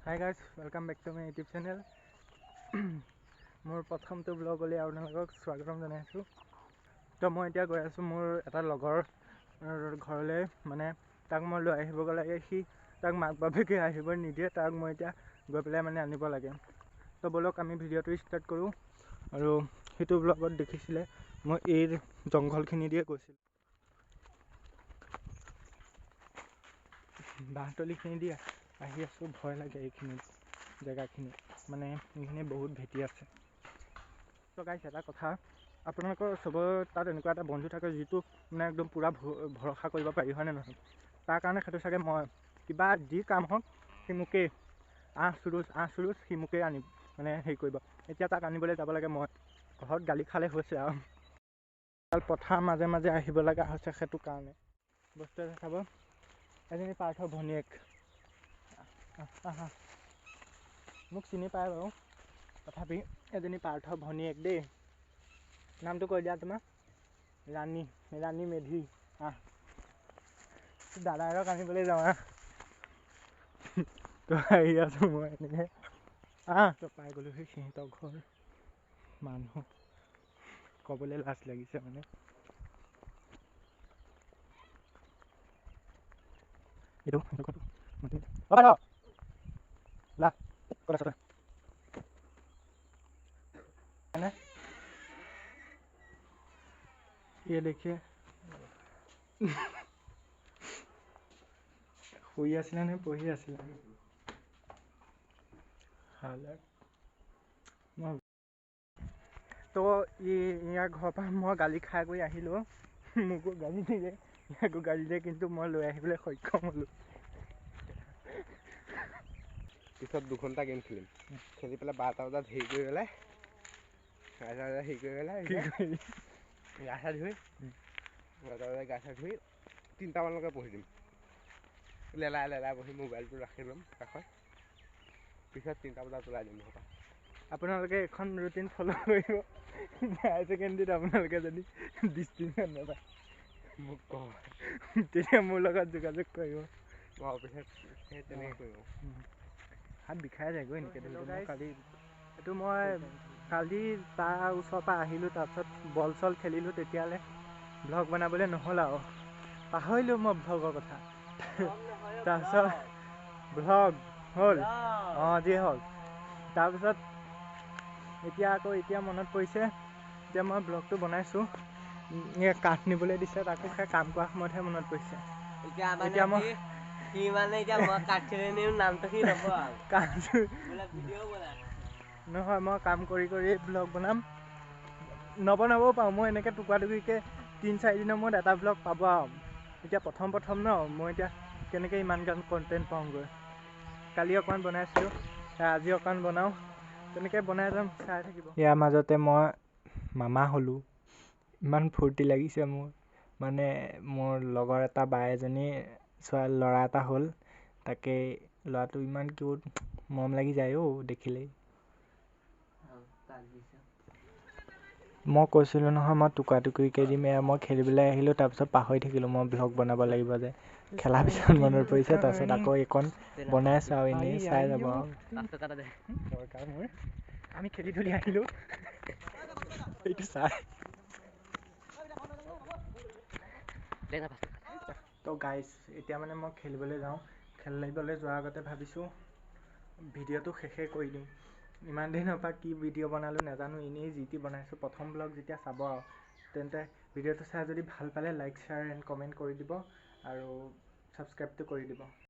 Hi guys, welcome back to my YouTube channel. মোৰ প্ৰথমটো ব্লগলৈ আপোনালোকক স্বাগতম জনাইছোঁ। তো মই এতিয়া গৈ আছোঁ মোৰ এটা লগৰ ঘৰলৈ, মানে তাক মই লৈ আহিব লাগে। সি তাক মাক বাপেকে আহিব নিদিয়ে, তাক মই এতিয়া গৈ পেলাই মানে আনিব লাগে। তো বলক আমি ভিডিঅ'টো ষ্টাৰ্ট কৰোঁ। আৰু সেইটো ব্লগত দেখিছিলে মই এই জংঘলখিনি দিয়ে গৈছিলোঁ, বাঁহতলিখিনি দিয়ে আহি আছোঁ। ভয় লাগে এইখিনি জেগাখিনি, মানে এইখিনি বহুত ভেটি আছে। তো গাইছ, এটা কথা, আপোনালোকৰ চবৰ তাত এনেকুৱা এটা বন্ধু থাকে যিটো মানে একদম পূৰা ভৰসা কৰিব পাৰি, হয়নে নহয়? তাৰ কাৰণে সেইটো চাগে মই কিবা যি কাম হওক সি মোকেই আহ চুৰুচ সি মোকেই আনিব, মানে হেৰি কৰিব। এতিয়া তাক আনিবলৈ যাব লাগে। মই ঘৰত গালি খালে হৈছে আৰু পথাৰ মাজে মাজে আহিব লগা হৈছে। সেইটো কাৰণে বস্তু এটা চাব, এজনী পাৰ্থ ভনীয়েক মোক চিনি পায় বাৰু, তথাপি এজনী পাৰ্থ ভনীয়েক দেই। নামটো কৈ দিয়া তোমাৰ? ৰাণী মেধি। দাদাৰক আনিবলৈ যাওঁ তো আহি আছোঁ মই এনেকৈ। তো পাই গ'লোঁ সেই সিহঁতৰ ঘৰ। মানুহ ক'বলৈ লাজ লাগিছে মানে। এইটো ये देखिए শুই আছিলে নে পঢ়ি আছিলে? তো ইয়াৰ ঘৰৰ পৰা মই গালি খাই কৰি আহিলোঁ। মোকো গালি দিয়ে, ইয়াকো গালি দিয়ে, কিন্তু মই লৈ আহিবলৈ সক্ষম হ'লোঁ। পিছত 2 ঘণ্টা গেম খেলি পেলাই 12টা বজাত হেৰি কৰি পেলাই গা চা ধুই 3টা মানলৈকে পঢ়ি দিম। লেলাই বহি মোবাইলটো ৰাখি ল'ম কাষত। পিছত 3টা বজাত ওলাই দিম ঘৰৰ পৰা। আপোনালোকে এখন ৰুটিন ফ'ল' কৰিব। হায়াৰ ছেকেণ্ডেৰীত আপোনালোকে যদি ডিষ্টিংশ্যন নাপায় মোক কওঁ, তেতিয়া মোৰ লগত যোগাযোগ কৰিব। পিছত সেই তেনেকৈ কৰিব। হাত বিষাই যায়গৈ এনেকৈ ধৰিলে। মই কালি তাৰ ওচৰৰ পৰা আহিলোঁ, তাৰপিছত বল চল খেলিলোঁ। তেতিয়ালৈ ভ্লগ বনাবলৈ নহ'ল আৰু পাহৰিলোঁ মই ভ্লগৰ কথা। তাৰপিছত ভ্লগ হ'ল, যি হ'ল। তাৰপিছত এতিয়া মনত পৰিছে যে মই ব্লগটো বনাইছোঁ। কাঠ নিবলৈ দিছে, তাকো সেই কাম কৰা সময়তহে মনত পৰিছে। নহয়, মই কাম কৰি ব্লগ বনাম, নবনাবও পাৰোঁ। মই এনেকৈ টুকুৰিকৈ 3-4 দিনৰ মূৰত এটা ব্লগ পাব আৰু। এতিয়া প্ৰথম ন, মই এতিয়া কেনেকৈ ইমান গান কণ্টেণ্ট পাওঁগৈ। কালি অকণমান বনাইছিলোঁ, আজি অকণমান বনাওঁ, তেনেকৈ বনাই যাম, চাই থাকিব। ইয়াৰ মাজতে মই মামা হ'লোঁ। ইমান ফূৰ্তি লাগিছে মোৰ, মানে মোৰ লগৰ এটা বাই এজনী ল'ৰা এটা হ'ল। তাকে ল'ৰাটো ইমান কিউট, মৰম লাগি যায় দেখিলেই। মই কৈছিলোঁ নহয় মই টুকুৰিকৈ দিম। মই খেলিবলৈ আহিলোঁ, তাৰপিছত পাহৰি থাকিলোঁ মই ভ্লগ বনাব লাগিব যে। খেলাৰ পিছত মনত পৰিছে, তাৰপিছত আকৌ এইকণ বনাইছোঁ আৰু এনেই চাই যাব আৰু। আমি খেলি ধূলি আহিলোঁ, এইটো চাই। তো গাইজ, এতিয়া মানে মই খেলিবলৈ যাওঁ। খেলিবলৈ যোৱাৰ আগতে ভাবিছোঁ ভিডিঅ'টো শেষেই কৰি দিওঁ। ইমান দিনৰ পৰা কি ভিডিঅ' বনালোঁ নাজানো, এনেই যি টি বনাইছোঁ। প্ৰথম ব্লগ যেতিয়া চাব আৰু, তেন্তে ভিডিঅ'টো চাই যদি ভাল পালে লাইক, শ্বেয়াৰ এণ্ড কমেণ্ট কৰি দিব, আৰু ছাবস্ক্ৰাইবটো কৰি দিব।